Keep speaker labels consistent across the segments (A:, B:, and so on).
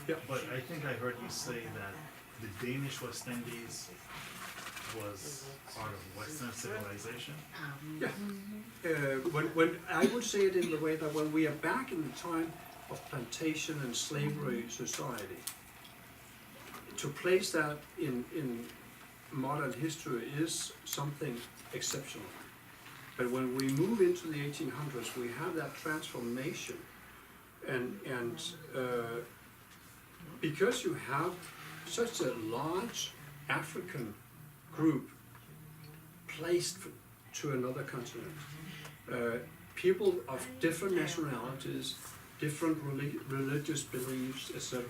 A: Yeah.
B: But I think I heard you say that the Danish West Indies was part of Western civilization.
A: Yeah. When I would say it in the way that when we are back in the time of plantation and slavery society, to place that in modern history is something exceptional. But when we move into the 1800s, we have that transformation, and because you have such a large African group placed to another continent, people of different nationalities, different religious beliefs, etc.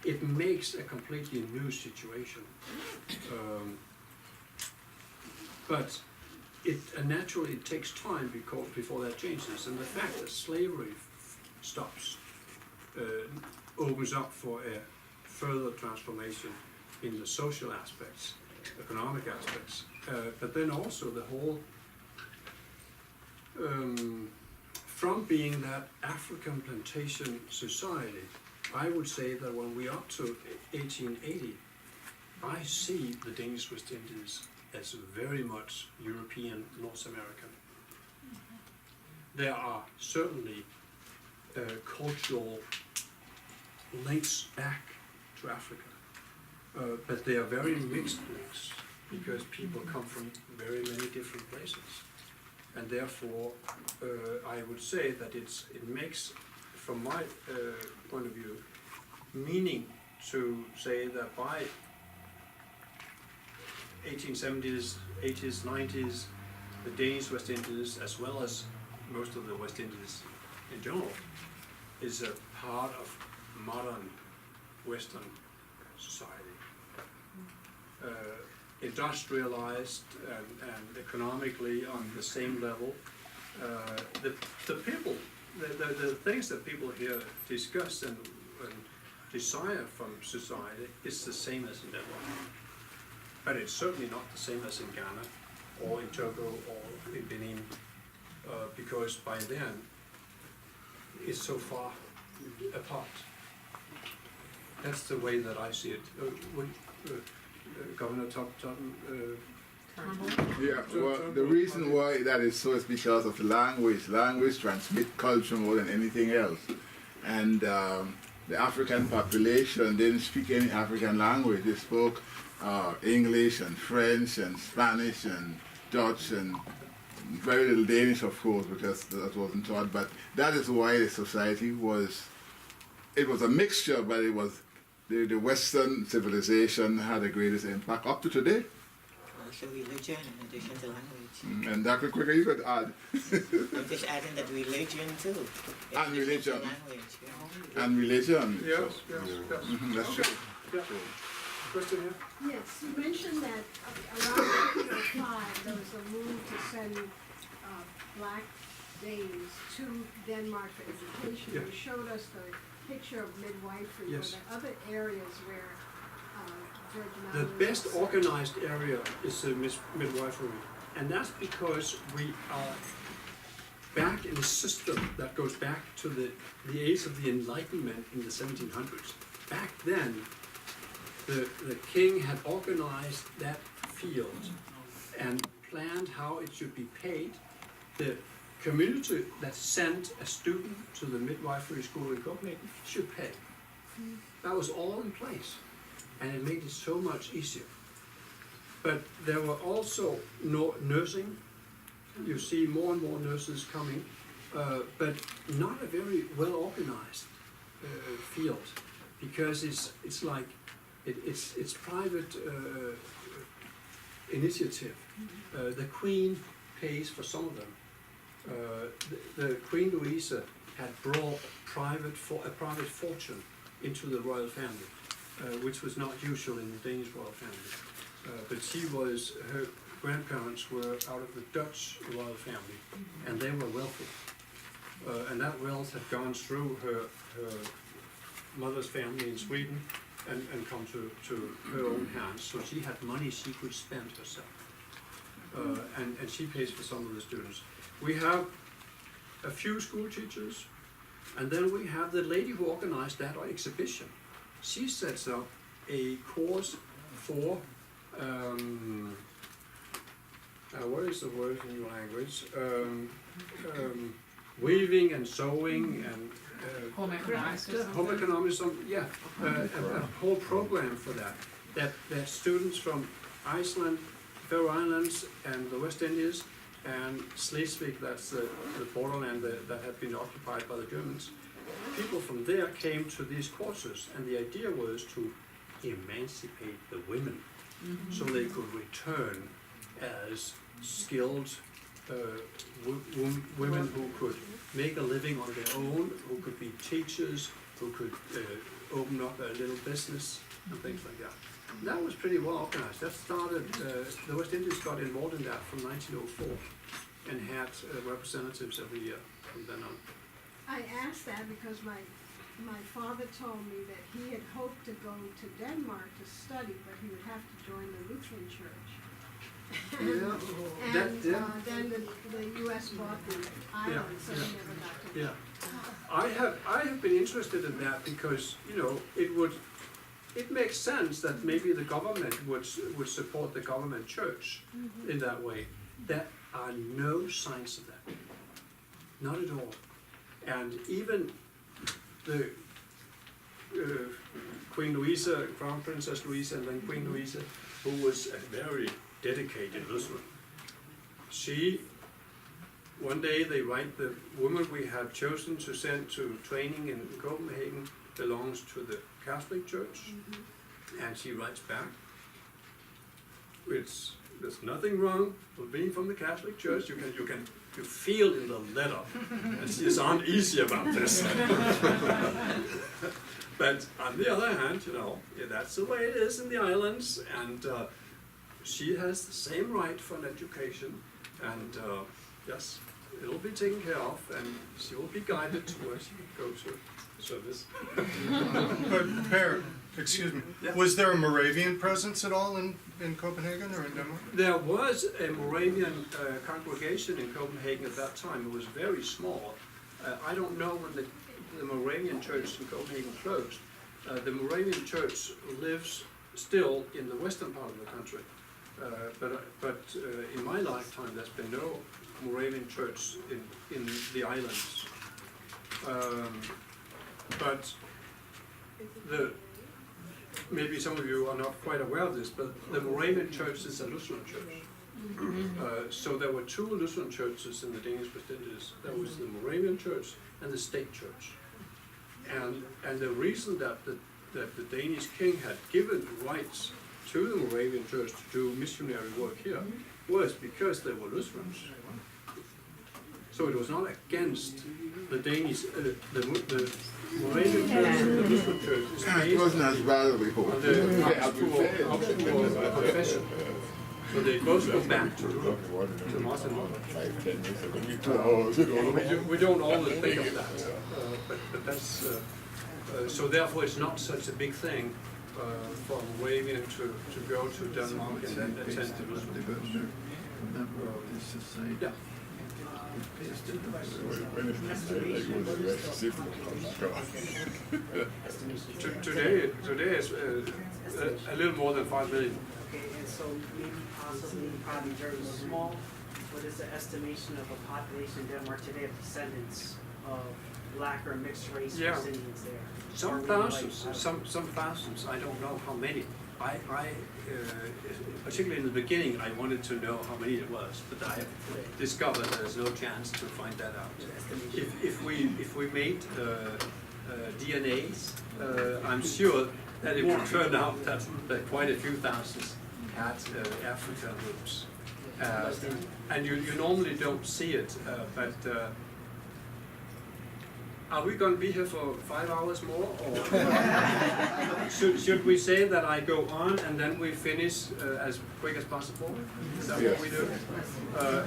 A: It makes a completely new situation. But it naturally it takes time before that changes, and the fact that slavery stops opens up for a further transformation in the social aspects, economic aspects, but then also the whole from being that African plantation society, I would say that when we're up to 1880, I see the Danish West Indies as very much European, North American. There are certainly cultural links back to Africa, but they are very mixed links because people come from very many different places, and therefore I would say that it makes, from my point of view, meaning to say that by 1870s, 80s, 90s, the Danish West Indies, as well as most of the West Indies in general, is a part of modern Western society. Industrialized and economically on the same level. The people, the things that people here discuss and desire from society is the same as in Denmark. But it's certainly not the same as in Ghana or in Togo or in Benin, because by then it's so far apart. That's the way that I see it. Governor Totten,
C: Yeah, well, the reason why that is so is because of language. Language transmits culture more than anything else. And the African population didn't speak any African language. They spoke English and French and Spanish and Dutch and very little Danish, of course, because that wasn't taught. But that is why the society was, it was a mixture, but it was, the Western civilization had the greatest impact up to today.
D: Also religion in addition to language.
C: And Dr. Quicker, you could add.
D: I'm just adding that religion too. in
C: And
D: addition to
C: religion.
D: language, yeah.
C: And religion.
A: yes,
C: So,
A: yes.
C: that's true.
A: Yeah. Question here?
E: Yes, you mentioned that around 1905 there was a move to send black Danes to Denmark for education.
A: Yeah.
E: You showed us the picture of midwifery.
A: Yes.
E: Were there other areas where Virgin
A: The
E: Islands
A: best
E: was-
A: organized area is the midwifery, and that's because we are back in a system that goes back to the age of the Enlightenment in the 1700s. Back then, the king had organized that field and planned how it should be paid. The community that sent a student to the midwifery school in Copenhagen should pay. That was all in place, and it made it so much easier. But there were also nursing. You see more and more nurses coming, but not a very well organized field, because it's like it's private initiative. The Queen pays for some of them. The Queen Louisa had brought a private fortune into the royal family, which was not usual in the Danish royal family. But her grandparents were out of the Dutch royal family, and they were wealthy. And that wealth had gone through her mother's family in Sweden and come to her own hands. So she had money she could spend herself. And she pays for some of the students. We have a few school teachers, And then we have the lady who organized that exhibition. She sets up a course for, what is the word in your language? Weaving and sewing and
F: Home economics.
A: home economics, yeah, a whole program for that. That students from Iceland, Faroe Islands, and the West Indies, and Schleswig, that's the borderland that had been occupied by the Germans. People from there came to these courses, and the idea was to emancipate the women, so they could return as skilled women who could make a living on their own, who could be teachers, who could open up a little business and things like that. That was pretty well organized. That started, the West Indies got involved in that from 1904 and had representatives every year from then on.
E: I asked that because my father told me that he had hoped to go to Denmark to study, but he would have to join the Lutheran Church.
A: Yeah.
E: And then the US bought the island, so he never got to.
A: Yeah. I have been interested in that because, you know, it makes sense that maybe the government would support the government church in that way. There are no signs of that. Not at all. And even the Queen Louisa, Crown Princess Louisa, and then Queen Louisa, who was a very dedicated Lutheran. One day they write, the woman we have chosen to send to training in Copenhagen belongs to the Catholic Church, and she writes back, there's nothing wrong with being from the Catholic Church. You feel in the letter, and she's uneasy about this. But on the other hand, you know, that's the way it is in the islands, and she has the same right for an education, and yes, it'll be taken care of, and she will be guided to where she can go to service.
G: But Per, excuse me,
A: Yeah.
G: was there a Moravian presence at all in Copenhagen or in Denmark?
A: There was a Moravian congregation in Copenhagen at that time. It was very small. I don't know when the Moravian church in Copenhagen closed. The Moravian church lives still in the western part of the country. But in my lifetime, there's been no Moravian church in the islands. But maybe some of you are not quite aware of this, but the Moravian church is a Lutheran church. So there were two Lutheran churches in the Danish West Indies. There was the Moravian church and the state church. And the reason that the Danish king had given rights to the Moravian church to do missionary work here was because they were Lutherans. So it was not against the Danish, the Moravian church and the Lutheran church is
C: It
A: based
C: wasn't as bad as we hoped.
A: on the Augsburg confession. So they both go back to Martin Luther. We don't always think of that, but that's, so therefore it's not such a big thing for a Moravian to go to Denmark and then attend the Lutheran. Yeah. Today is a little more than 5 million.
H: Okay, and so maybe possibly, probably very small, what is the estimation of a population in Denmark today of descendants of black or mixed race
A: Yeah.
H: West Indians there?
A: Some
H: Or maybe
A: thousands,
H: like,
A: some thousands, I don't know how many. Particularly in the beginning, I wanted to know how many it was, but I have discovered there's no chance to find that out. If we made DNAs, I'm sure that it would turn out that quite a few thousands had African roots. And you normally don't see it, but are we going to be here for 5 hours more, or should we say that I go on and then we finish as quick as possible? Is that what we do?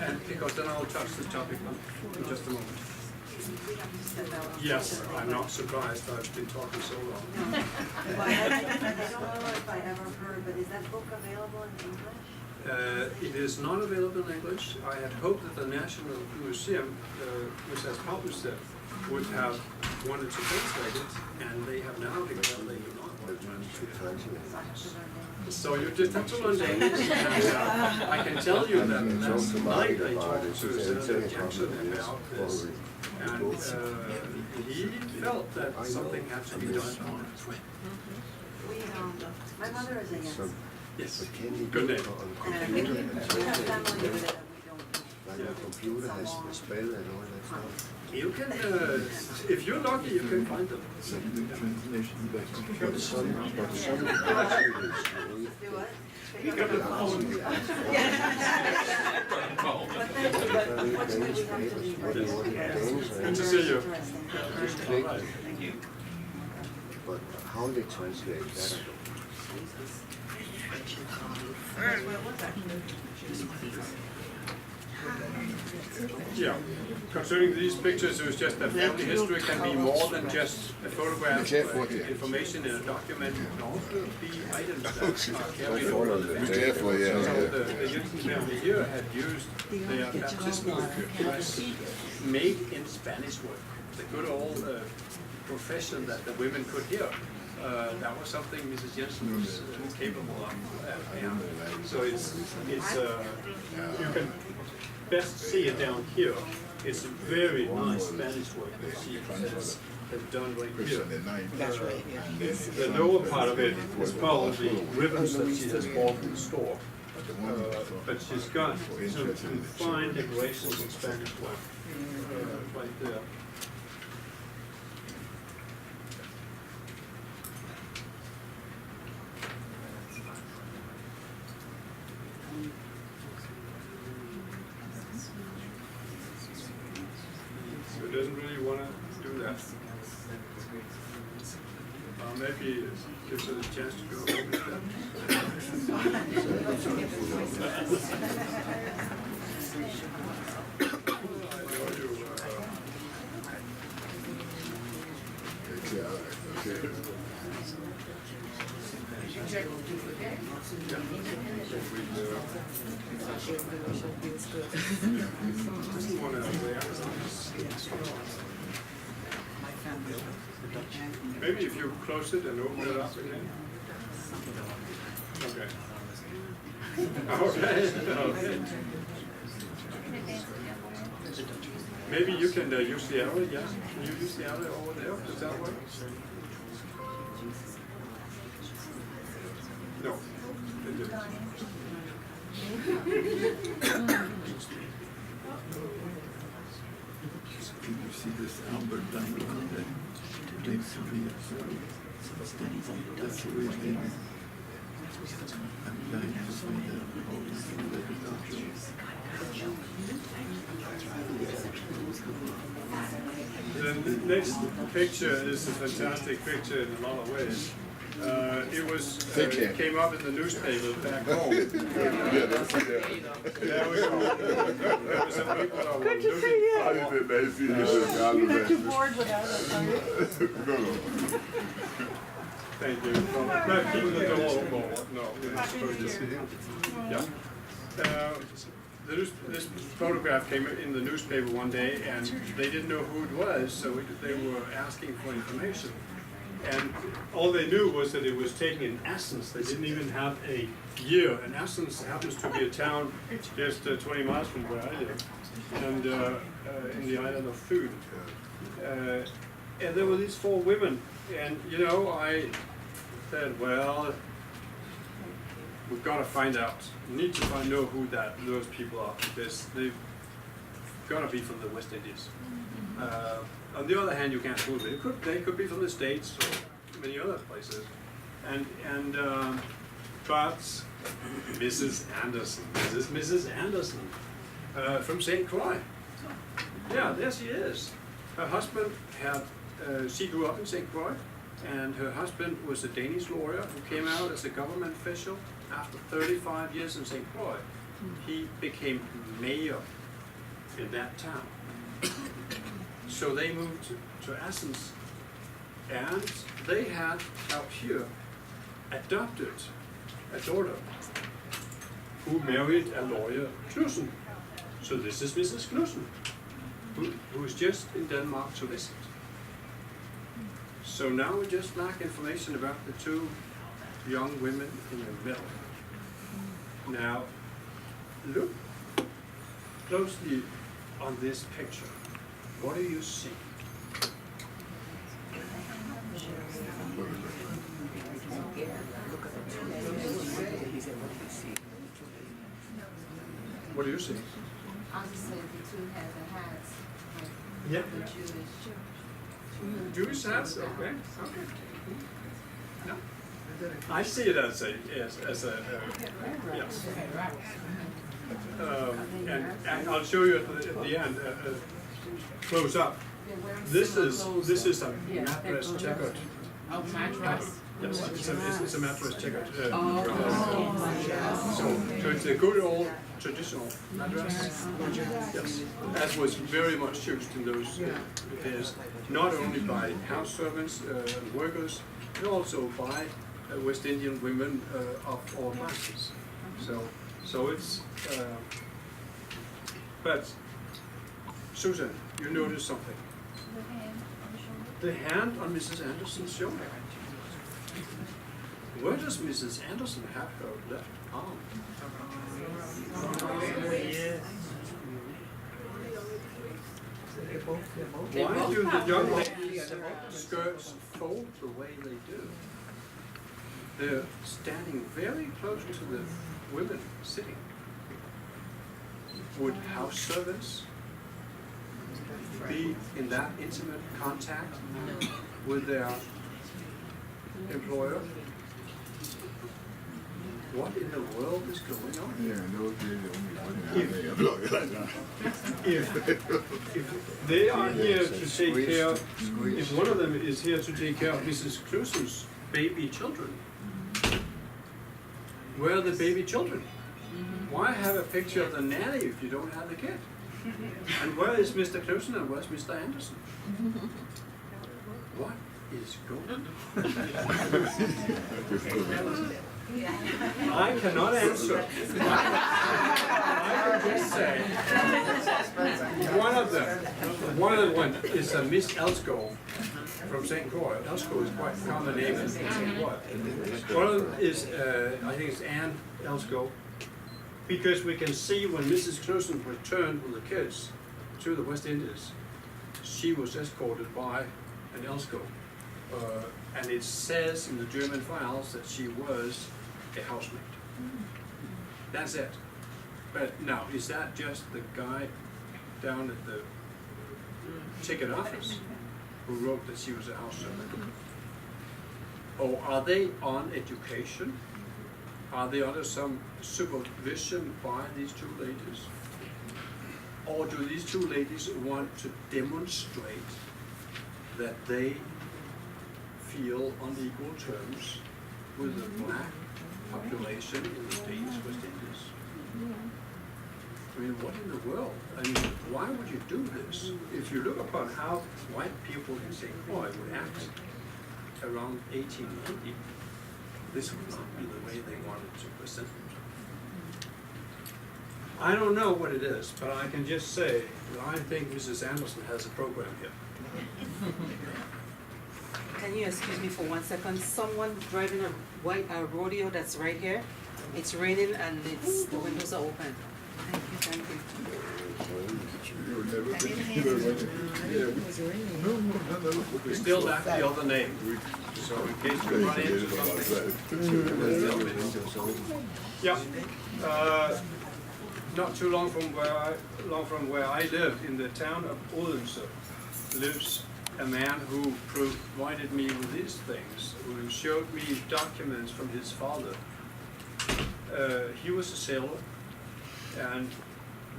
A: And because then I'll touch the topic in just a moment. Yes, I'm not surprised. I've been talking so long.
I: I don't know if I ever heard, but is that book available in English?
A: It is not available in English. I had hoped that the National Museum, which has published it, would have wanted to translate it, and they have now declared they do not want to translate it. So you just have to learn Danish, and I can tell you that last night I talked to Senator Jackson about this, and he felt that something had to be done.
I: We, my mother is a Jensen.
A: Yes, good name.
I: And we have family with it that we don't.
F: Like a computer has a spell and all that stuff.
A: You can, if you're lucky, you can find them.
C: Translation back to
F: But some actually is.
I: Do what?
A: Pick up the phone.
I: But then, what do we have to leave?
A: Good to see you.
F: Just click. But how they translate that, I don't know.
A: Yeah, concerning these pictures, it was just that family history can be more than just a photograph, information in a document, it can also be items that are carried over the
C: Be
A: family.
C: careful,
A: So
C: yeah.
A: the Nielsen family here had used their baptismal dress made in Spanish work, the good old profession that the women could hear. That was something Mrs. Jensen was capable of. So it's you can best see it down here. It's very nice Spanish work that she has done right here.
D: That's right, yeah.
A: The lower part of it is probably ribbons that she has bought from the store. But she's got some fine decorations in Spanish work right there. So it doesn't really want to do that. Maybe it gives it a chance to go over that.
C: Okay.
A: Maybe if you close it and open it up again. Okay. Okay. Maybe you can use the arrow, yeah? Can you use the arrow over there? Does that work? No. It didn't.
C: Can you see this Albert Duncan that takes to be that's the way it is. I'm dying to find out all these things that we don't
A: The next picture is a fantastic picture in a lot of ways. It was came up in the newspaper back home.
C: Yeah, that's it.
A: There we go. There were some people that were looking.
C: How did they see you?
I: You're too bored without us, are you?
C: No.
A: Thank you. Not keeping the door open. No. Yeah. This photograph came in the newspaper one day, and they didn't know who it was, so they were asking for information. And all they knew was that it was taken in Assens. They didn't even have a year. And Assens happens to be a town just 20 miles from where I live, and in the island of Fyn. And there were these 4 women, and you know, I said, well, we've got to find out. We need to know who those people are, because they've got to be from the West Indies. On the other hand, you can't prove it. They could be from the States or many other places. But Mrs. Anderson, this is Mrs. Anderson from St. Croix. Yeah, there she is. Her husband she grew up in St. Croix, and her husband was a Danish lawyer who came out as a government official after 35 years in St. Croix. He became mayor in that town. So they moved to Assens, and they had out here adopted a daughter who married a lawyer, Knudsen. So this is Mrs. Knudsen. who's just in Denmark to visit. So now we just lack information about the two young women in the middle. Now, look closely on this picture. What do you see? What do you see?
E: I was saying the two had the hats,
A: Yeah.
E: the Jewish.
A: Jewish hats, okay, okay. No. I see it as a, yes. And I'll show you at the end, close up. This is a mattress checkered.
J: Oh, mattress.
A: Yes, it's a mattress checkered.
J: Oh,
A: So it's a good old traditional mattress. Yes, as was very much used in those days, not only by house servants and workers, but also by West Indian women of all classes. So it's, but Susan, you noticed something. The hand on Mrs. Anderson's shoulder. Where does Mrs. Anderson have her left arm? Why do the young ladies' skirts fold the way they do? They're standing very close to the women sitting. Would house servants be in that intimate contact with their employer? What in the world is going on?
C: Yeah, those days the only one like that.
A: If they are here to take care, if one of them is here to take care of Mrs. Crusoe's baby children, where are the baby children? Why have a picture of the nanny if you don't have the kid? And where is Mr. Knudsen and where's Mr. Anderson? What is going on? I cannot answer. I can just say, one of them is Miss Elsko from St. Croix. Elsko is quite a common name in St. Croix. One of them is, I think it's Anne Elsko, because we can see when Mrs. Knudsen returned with the kids to the West Indies, she was escorted by an Elsko. And it says in the German files that she was a housemaid. That's it. But now, is that just the guy down at the ticket office who wrote that she was a house servant? Or are they on education? Are they under some supervision by these two ladies? Or do these two ladies want to demonstrate that they feel on equal terms with the black population in the States, West Indies? I mean, what in the world? I mean, why would you do this? If you look upon how white people in St. Croix would act around 1890, this would not be the way they wanted to present themselves. I don't know what it is, but I can just say that I think Mrs. Anderson has a program here.
J: Can you excuse me for 1 second? Someone driving a white rodeo that's right here. It's raining and the windows are open. Thank you.
A: We still lack the other name, so in case you run into something. Yeah, not too long from where I live, in the town of Odense, lives a man who provided me with these things, who showed me documents from his father. He was a sailor, and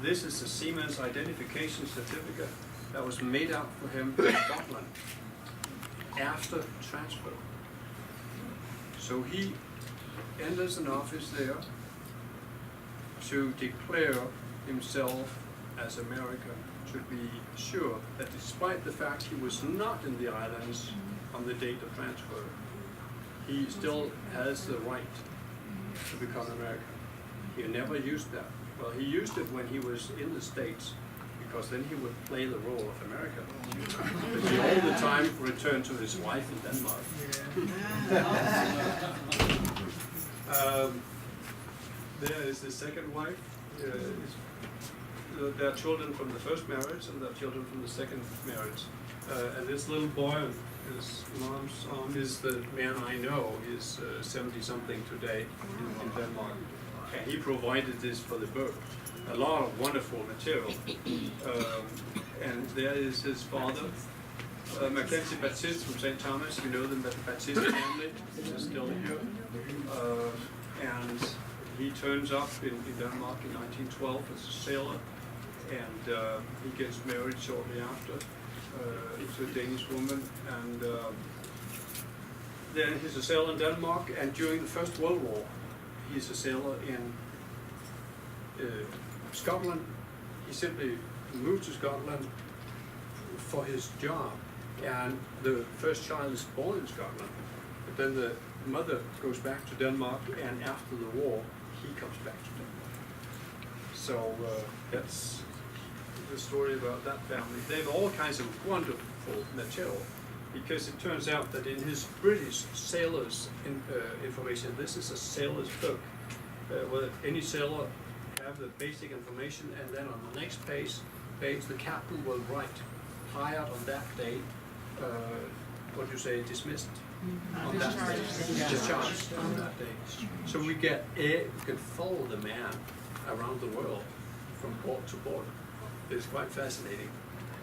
A: this is a seaman's identification certificate that was made out for him in Scotland after transfer. So he enters an office there to declare himself as American, to be sure that despite the fact he was not in the islands on the date of transfer, he still has the right to become American. He never used that. Well, he used it when he was in the States because then he would play the role of America. But he all the time returned to his wife in Denmark. There is the second wife. There are children from the first marriage and there are children from the second marriage. And this little boy on his mom's arm is the man I know. He's 70-something today in Denmark. And he provided this for the book. A lot of wonderful material. And there is his father, Mackenzie Baptiste from St. Thomas. You know them, the Baptiste family. They're still here. And he turns up in Denmark in 1912 as a sailor. And he gets married shortly after to a Danish woman. And then he's a sailor in Denmark. And during the First World War, he's a sailor in Scotland. He simply moved to Scotland for his job, and the first child is born in Scotland. But then the mother goes back to Denmark, and after the war, he comes back to Denmark. So that's the story about that family. They have all kinds of wonderful material, because it turns out that in his British sailors information, this is a sailor's book, where any sailor have the basic information, and then on the next page the captain will write, hired on that day, what do you say, dismissed? On that day, discharged on that day. So we can follow the man around the world from port to port. It's quite fascinating.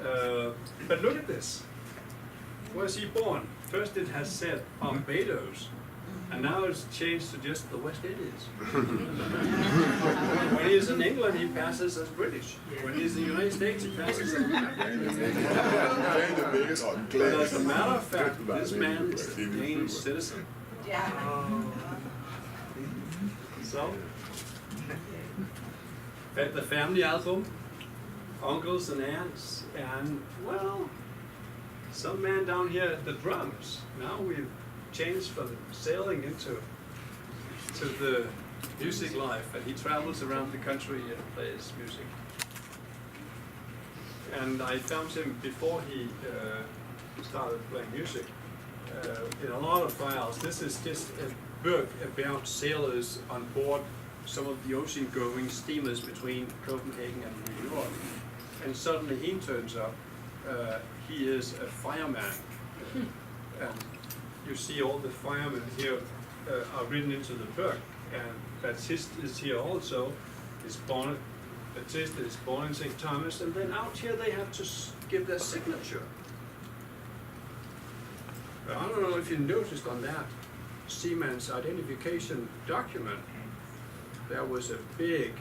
A: But look at this. Where's he born? First it has said Barbados, and now it's changed to just the West Indies. When he's in England, he passes as British. When he's in the United States, he passes as American. But as a matter of fact, this man is a Danish citizen. So, at the family album, uncles and aunts, and well, some man down here at the drums. Now we've changed from sailing into the music life, and he travels around the country and plays music. And I found him before he started playing music in a lot of files. This is just a book about sailors on board some of the ocean-going steamers between Copenhagen and New York. And suddenly he turns up. He is a fireman. And you see all the firemen here are written into the book. And Baptiste is here also. Baptiste is born in St. Thomas. And then out here they have to give their signature. I don't know if you noticed on that seaman's identification document, there was a big,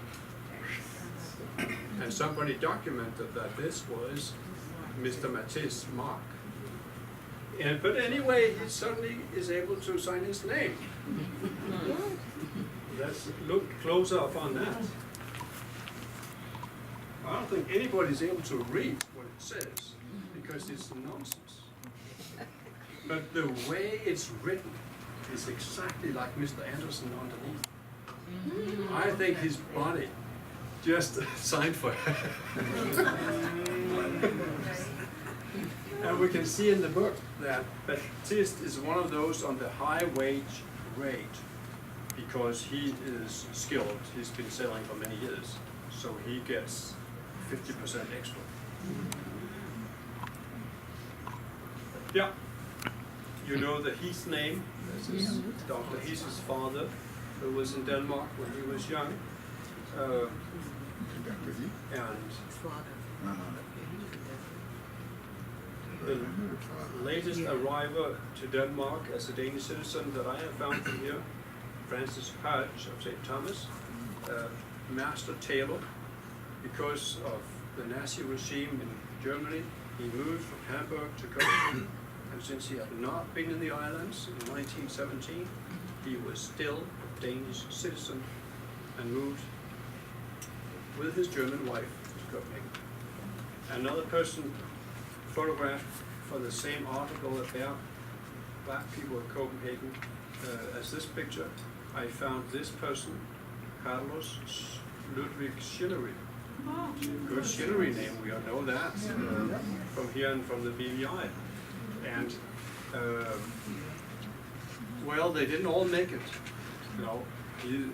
A: and somebody documented that this was Mr. Matisse' mark. But anyway, he suddenly is able to sign his name. Let's look closer up on that. I don't think anybody's able to read what it says, because it's nonsense. But the way it's written is exactly like Mr. Anderson underneath. I think his body just signed for it. And we can see in the book that Baptiste is one of those on the high wage rate, because he is skilled. He's been sailing for many years, so he gets 50% extra. Yeah. You know the Heath name. This is Dr. Heath's father, who was in Denmark when he was young. And the latest arriver to Denmark as a Danish citizen that I have found from here, Francis Hodge of St. Thomas, master tailor. Because of the Nazi regime in Germany, he moved from Hamburg to Copenhagen. And since he had not been in the islands in 1917, he was still a Danish citizen and moved with his German wife to Copenhagen. Another person photographed for the same article about black people in Copenhagen as this picture. I found this person, Carlos Ludwig Schillery, Good chivalry name, we all know that from here and from the BVI. And, well, they didn't all make it, you know. He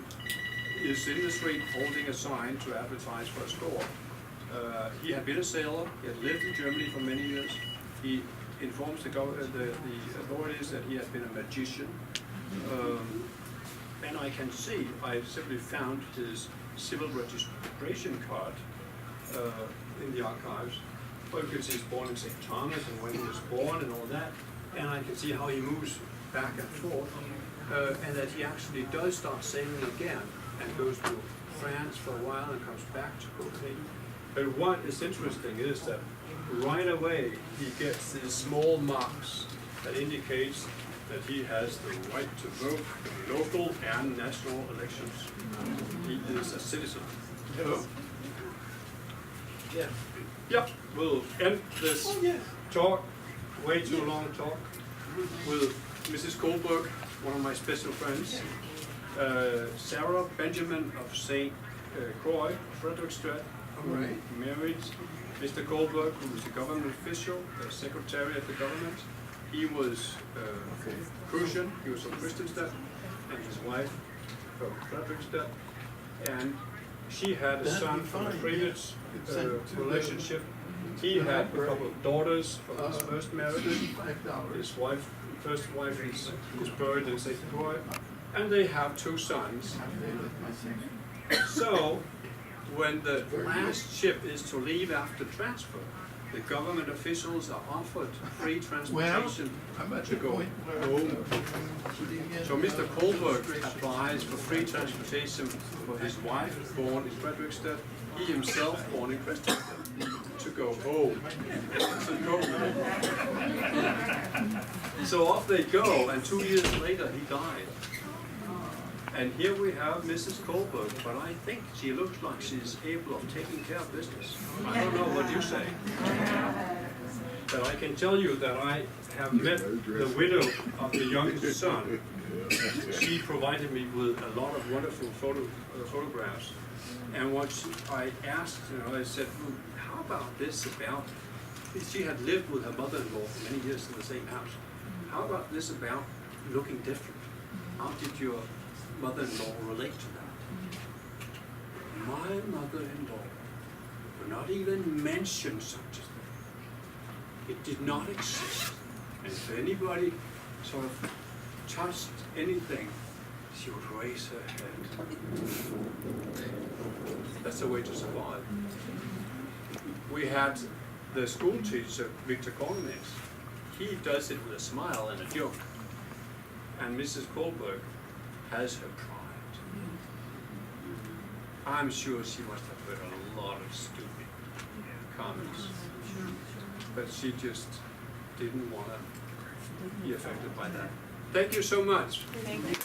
A: is in the street holding a sign to advertise for a store. He had been a sailor, he had lived in Germany for many years. He informs the authorities that he had been a magician. And I can see, I simply found his civil registration card in the archives. Well, you can see he's born in St. Thomas and when he was born and all that. And I can see how he moves back and forth. And that he actually does start sailing again and goes to France for a while and comes back to Copenhagen. But what is interesting is that right away he gets these small marks that indicates that he has the right to vote in local and national elections. He is a citizen. Yeah. Yep, we'll end this talk, way too long talk, with Mrs. Kohlberg, one of my special friends, Sarah Benjamin of St. Croix, Frederiksstad, married Mr. Kohlberg, who was a government official, a secretary at the government. He was Prussian, he was from Christianstadt, and his wife from Frederiksstad. And she had a son from a previous relationship. He had a couple of daughters from his first marriage. His first wife is buried in St. Croix, and they have 2 sons. So, when the last ship is to leave after transfer, the government officials are offered free transportation to go home. So Mr. Kohlberg applies for free transportation for his wife, born in Frederiksstad, he himself, born in Christianstadt, to go home. So off they go, and 2 years later he died. And here we have Mrs. Kohlberg, but I think she looks like she's able of taking care of business. I don't know what you say. But I can tell you that I have met the widow of the youngest son. She provided me with a lot of wonderful photographs. And what I asked, I said, well, how about this about, she had lived with her mother-in-law for many years in the same house. How about this about looking different? How did your mother-in-law relate to that? My mother-in-law would not even mention such a thing. It did not exist. And if anybody sort of touched anything, she would raise her head. That's the way to survive. We had the school teacher, Victor Kornemans. He does it with a smile and a joke. And Mrs. Kohlberg has her pride. I'm sure she must have heard a lot of stupid comments, but she just didn't want to be affected by that. Thank you so much.
J: Thank you.